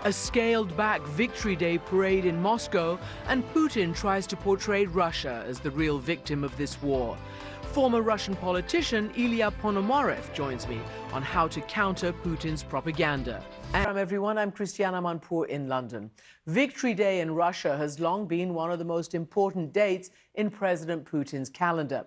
A scaled-back Victory Day parade in Moscow, and Putin tries to portray Russia as the real victim of this war. Former Russian politician Ilya Ponomarev joins me on how to counter Putin's propaganda. And everyone, I'm Amanpour in London. Victory Day in Russia has long been one of the most important dates in President Putin's calendar.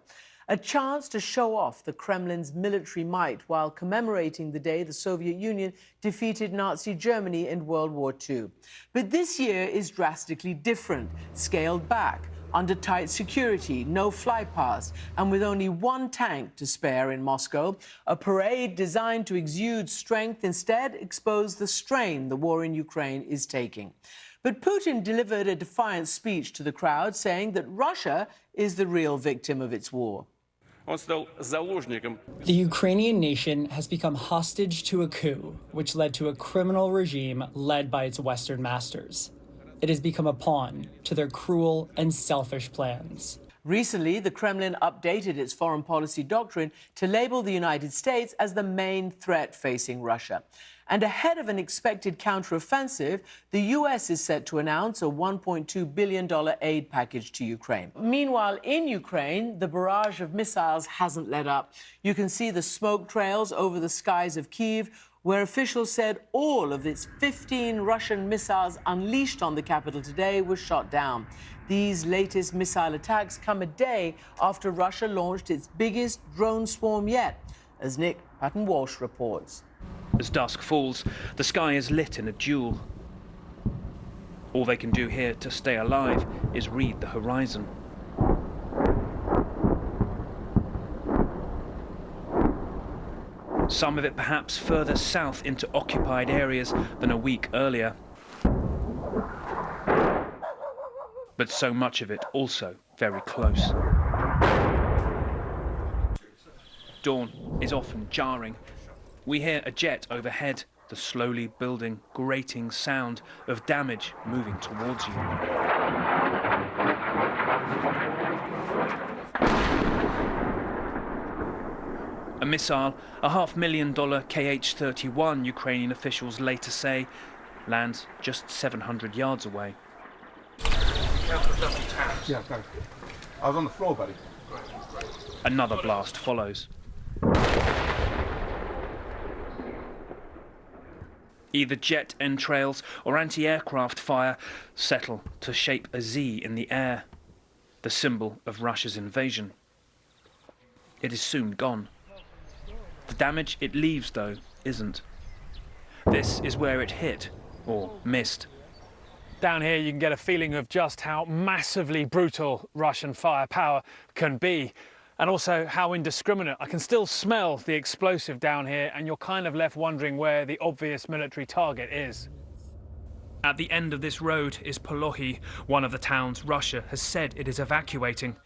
A chance to show off the Kremlin's military might while commemorating the day the Soviet Union defeated Nazi Germany in World War II. But this year is drastically different, scaled back, under tight security, no flypast, and with only one tank to spare in Moscow. A parade designed to exude strength instead exposed the strain the war in Ukraine is taking. But Putin delivered a defiant speech to the crowd, saying that Russia is the real victim of its war. The Ukrainian nation has become hostage to a coup, which led to a criminal regime led by its Western masters. It has become a pawn to their cruel and selfish plans. Recently, the Kremlin updated its foreign policy doctrine to label the United States as the main threat facing Russia. And ahead of an expected counteroffensive, the US is set to announce a $1.2 billion aid package to Ukraine. Meanwhile, in Ukraine, the barrage of missiles hasn't let up. You can see the smoke trails over the skies of Kyiv, where officials said all of its 15 Russian missiles unleashed on the capital today were shot down. These latest missile attacks come a day after Russia launched its biggest drone swarm yet, as Nick Patton-Walsh reports. As dusk falls, the sky is lit in a duel. All they can do here to stay alive is read the horizon. Some of it perhaps further south into occupied areas than a week earlier. But so much of it also very close. Dawn is often jarring. We hear a jet overhead, the slowly building, grating sound of damage moving towards you. A missile, a $500,000 Kh-31, Ukrainian officials later say, lands just 700 yards away. Yeah, go. I was on the floor, buddy. Another blast follows. Either jet entrails or anti-aircraft fire settle to shape a Z in the air, the symbol of Russia's invasion. It is soon gone. The damage it leaves, though, isn't. This is where it hit, or missed. Down here you can get a feeling of just how massively brutal Russian firepower can be, and also how indiscriminate. I can still smell the explosive down here, and you're kind of left wondering where the obvious military target is. At the end of this road is Polohi, one of the towns Russia has said it is evacuating.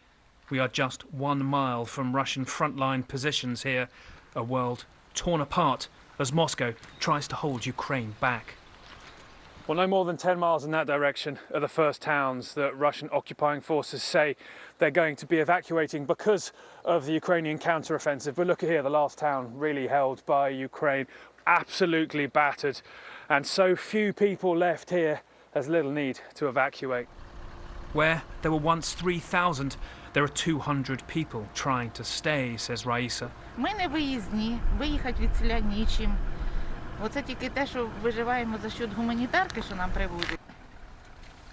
We are just 1 mile from Russian frontline positions here, a world torn apart as Moscow tries to hold Ukraine back. Well, no more than 10 miles in that direction are the first towns that Russian occupying forces say they're going to be evacuating because of the Ukrainian counteroffensive. But look at here, the last town really held by Ukraine, absolutely battered. And so few people left here, there's little need to evacuate. Where there were once 3,000, there are 200 people trying to stay, says Raisa. Ми не виїзні, виїхати від селя нічим. Оце тільки те, що виживаємо за счет гуманітарки, що нам привозять.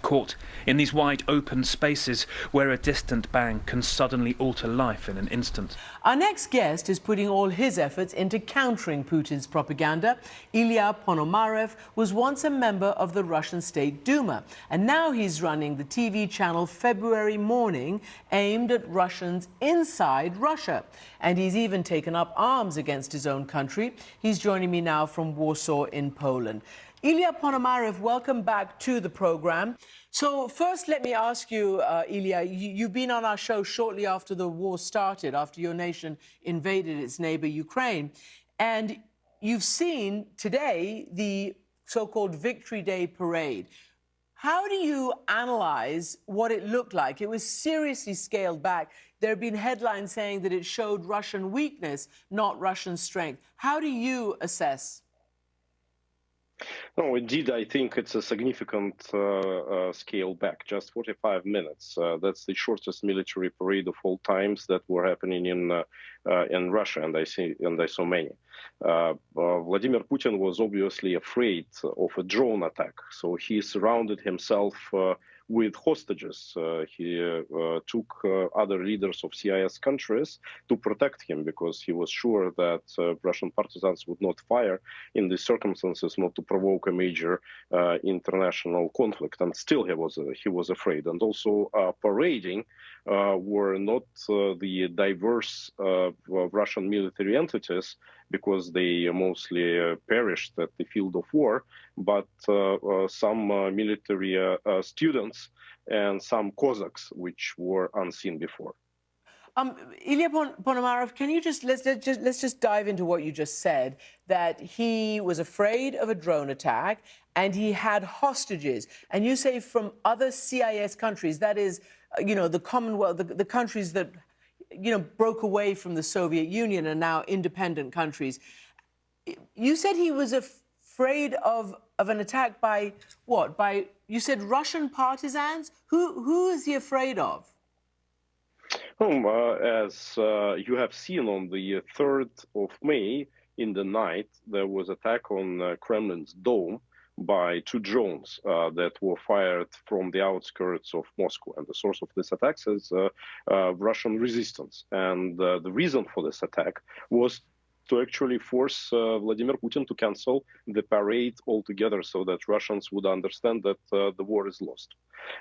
Caught in these wide open spaces where a distant bang can suddenly alter life in an instant. Our next guest is putting all his efforts into countering Putin's propaganda. Ilya Ponomarev was once a member of the Russian State Duma, and now he's running the TV channel February Morning, aimed at Russians inside Russia. And he's even taken up arms against his own country. He's joining me now from Warsaw in Poland. Ilya Ponomarev, welcome back to the program. So first, let me ask you, Ilya, you've been on our show shortly after the war started, after your nation invaded its neighbor, Ukraine. And you've seen today the so-called Victory Day parade. How do you analyze what it looked like? It was seriously scaled back. There have been headlines saying that it showed Russian weakness, not Russian strength. How do you assess? No, indeed, I think it's a significant scale back. Just 45 minutes. That's the shortest military parade of all times that were happening in Russia, and I saw many. Vladimir Putin was obviously afraid of a drone attack, so he surrounded himself with hostages. He took other leaders of CIS countries to protect him because he was sure that Russian partisans would not fire in these circumstances, not to provoke a major international conflict. And still he was afraid. And also parading were not the diverse Russian military entities, because they mostly perished at the field of war, but some military students and some Cossacks, which were unseen before. Ilya Ponomarev, can you let's just dive into what you just said, that he was afraid of a drone attack and he had hostages, and you say from other CIS countries, that is, the Commonwealth, the countries that broke away from the Soviet Union and now independent countries. You said he was afraid of an attack by what? You said Russian partisans? Who is he afraid of? As you have seen on the 3rd of May in the night, there was attack on Kremlin's dome by 2 drones that were fired from the outskirts of Moscow. And the source of this attack is Russian resistance. And the reason for this attack was to actually force Vladimir Putin to cancel the parade altogether, so that Russians would understand that the war is lost.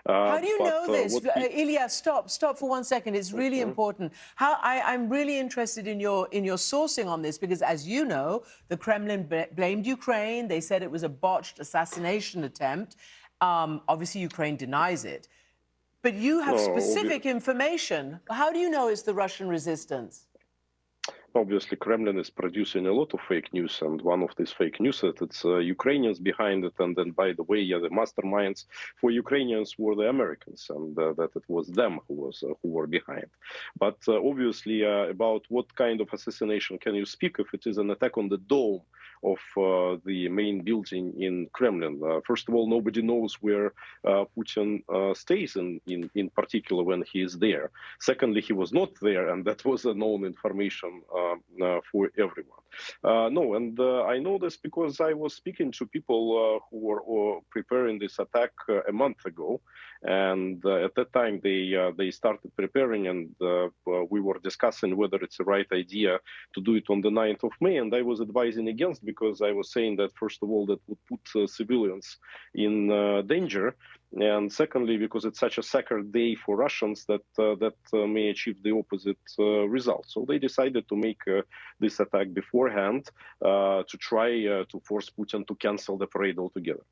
How do you know this? Ilya, stop for 1 second. It's really important. I'm really interested in your sourcing on this, because as you know, the Kremlin blamed Ukraine. They said it was a botched assassination attempt. Obviously, Ukraine denies it. But you have specific information. How do you know it's the Russian resistance? Obviously, Kremlin is producing a lot of fake news, and one of these fake news is it's Ukrainians behind it. And then, by the way, the masterminds for Ukrainians were the Americans, and that it was them who were behind. But obviously, about what kind of assassination can you speak if it is an attack on the dome of the main building in Kremlin? First of all, nobody knows where Putin stays in particular when he is there. Secondly, he was not there, and that was a known information for everyone. I know this because I was speaking to people who were preparing this attack a month ago, and at that time they started preparing, and we were discussing whether it's the right idea to do it on the 9th of May, and I was advising against, because I was saying that first of all that would put civilians in danger, and secondly because it's such a sacred day for Russians that may achieve the opposite result. So they decided to make this attack beforehand to try to force Putin to cancel the parade altogether.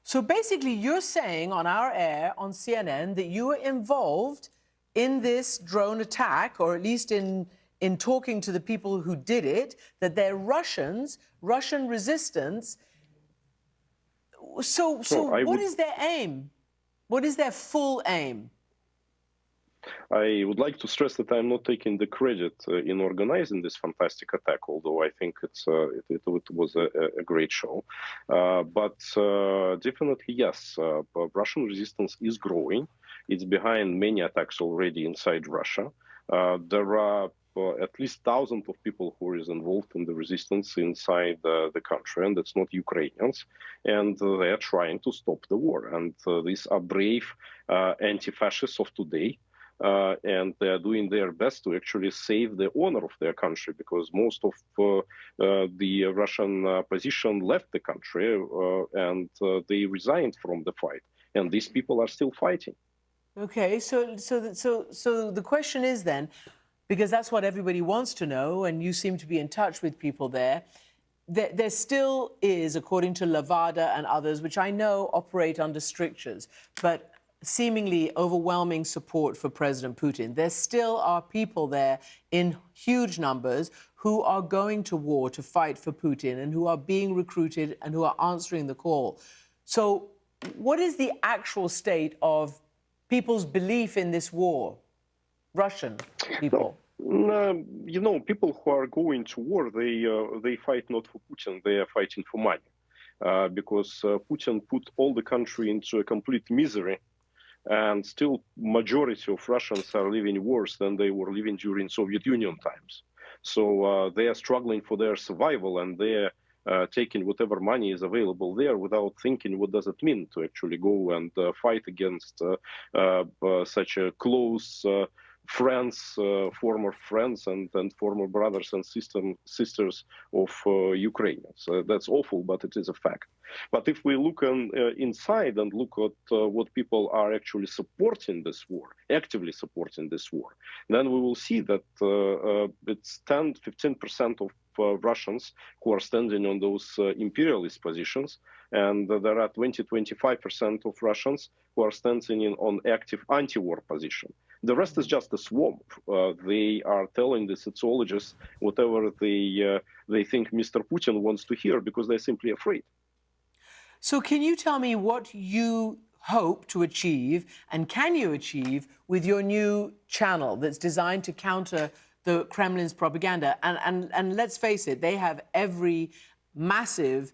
So basically you're saying on our air, on CNN, that you were involved in this drone attack, or at least in talking to the people who did it, that they're Russians, Russian resistance. So what is their aim? What is their full aim? I would like to stress that I'm not taking the credit in organizing this fantastic attack, although I think it was a great show. But definitely, yes, Russian resistance is growing. It's behind many attacks already inside Russia. There are at least thousands of people who is involved in the resistance inside the country, and it's not Ukrainians, and they are trying to stop the war. And these are brave anti-fascists of today, and they are doing their best to actually save the honor of their country, because most of the Russian opposition left the country and they resigned from the fight, and these people are still fighting. Okay, so the question is then, because that's what everybody wants to know, and you seem to be in touch with people there, there still is, according to Levada and others, which I know operate under strictures, but seemingly overwhelming support for President Putin. There still are people there in huge numbers who are going to war to fight for Putin, and who are being recruited and who are answering the call. So what is the actual state of people's belief in this war? Russian people? People who are going to war, they fight not for Putin, they are fighting for money. because Putin put all the country into a complete misery, and still majority of Russians are living worse than they were living during Soviet Union times. So they are struggling for their survival, and they're taking whatever money is available there without thinking what does it mean to actually go and fight against such a close friends, former friends and former brothers and sisters of Ukrainians. That's awful, but it is a fact. But if we look inside and look at what people are actually supporting this war, actively supporting this war, then we will see that it's 10-15% of Russians who are standing on those imperialist positions, and there are 20-25% of Russians who are standing on active anti-war position. The rest is just a swamp. They are telling the sociologists whatever they think Mr. Putin wants to hear because they're simply afraid. So can you tell me what you hope to achieve and can you achieve with your new channel that's designed to counter the Kremlin's propaganda? And let's face it, they have every massive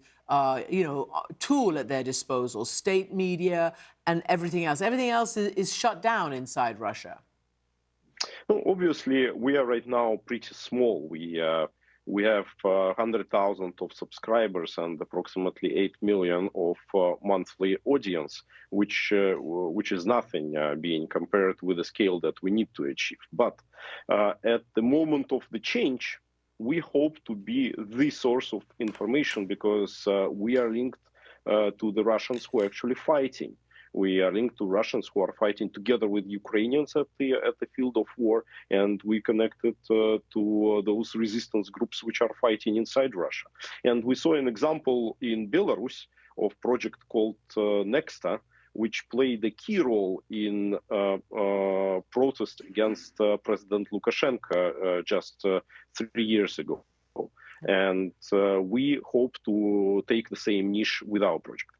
tool at their disposal, state media and everything else. Everything else is shut down inside Russia. Well, obviously, we are right now pretty small. We have 100,000 of subscribers and approximately 8 million of monthly audience, which is nothing being compared with the scale that we need to achieve. But at the moment of the change, we hope to be the source of information because we are linked to the Russians who are actually fighting. We are linked to Russians who are fighting together with Ukrainians at the field of war, and we connected to those resistance groups which are fighting inside Russia. And we saw an example in Belarus of project called Nexta, which played a key role in protest against President Lukashenko just 3 years ago. And we hope to take the same niche with our project.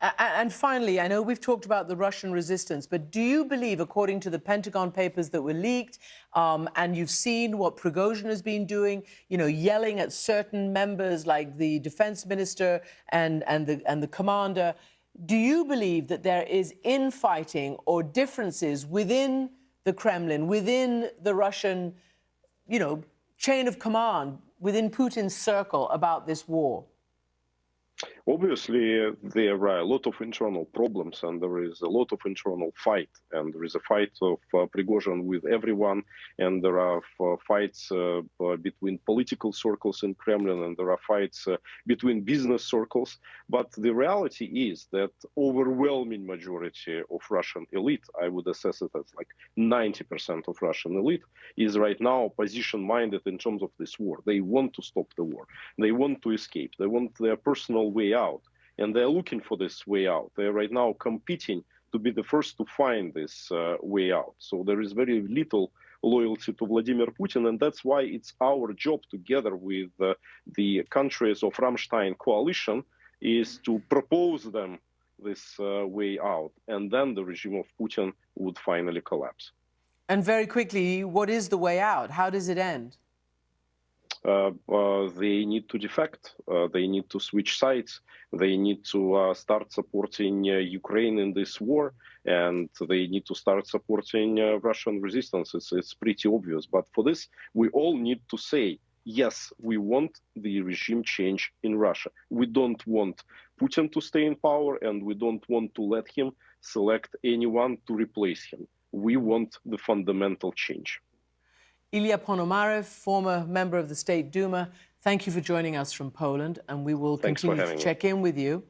And finally, I know we've talked about the Russian resistance, but do you believe, according to the Pentagon papers that were leaked, and you've seen what Prigozhin has been doing, yelling at certain members like the defense minister and the commander, do you believe that there is infighting or differences within the Kremlin, within the Russian, chain of command, within Putin's circle about this war? Obviously, there are a lot of internal problems and there is a lot of internal fight. And there is a fight of Prigozhin with everyone. And there are fights between political circles in Kremlin, and there are fights between business circles. But the reality is that overwhelming majority of Russian elite, I would assess it as like 90% of Russian elite, is right now position-minded in terms of this war. They want to stop the war. They want to escape. They want their personal way out, and they're looking for this way out. They're right now competing to be the first to find this way out. So there is very little loyalty to Vladimir Putin, and that's why it's our job, together with the countries of Rammstein coalition, is to propose them this way out, and then the regime of Putin would finally collapse. And very quickly, what is the way out? How does it end? They need to defect. They need to switch sides. They need to start supporting Ukraine in this war, and they need to start supporting Russian resistance. It's pretty obvious. But for this, we all need to say, yes, we want the regime change in Russia. We don't want Putin to stay in power, and we don't want to let him select anyone to replace him. We want the fundamental change. Ilya Ponomarev, former member of the State Duma, thank you for joining us from Poland, and we will continue to check in with you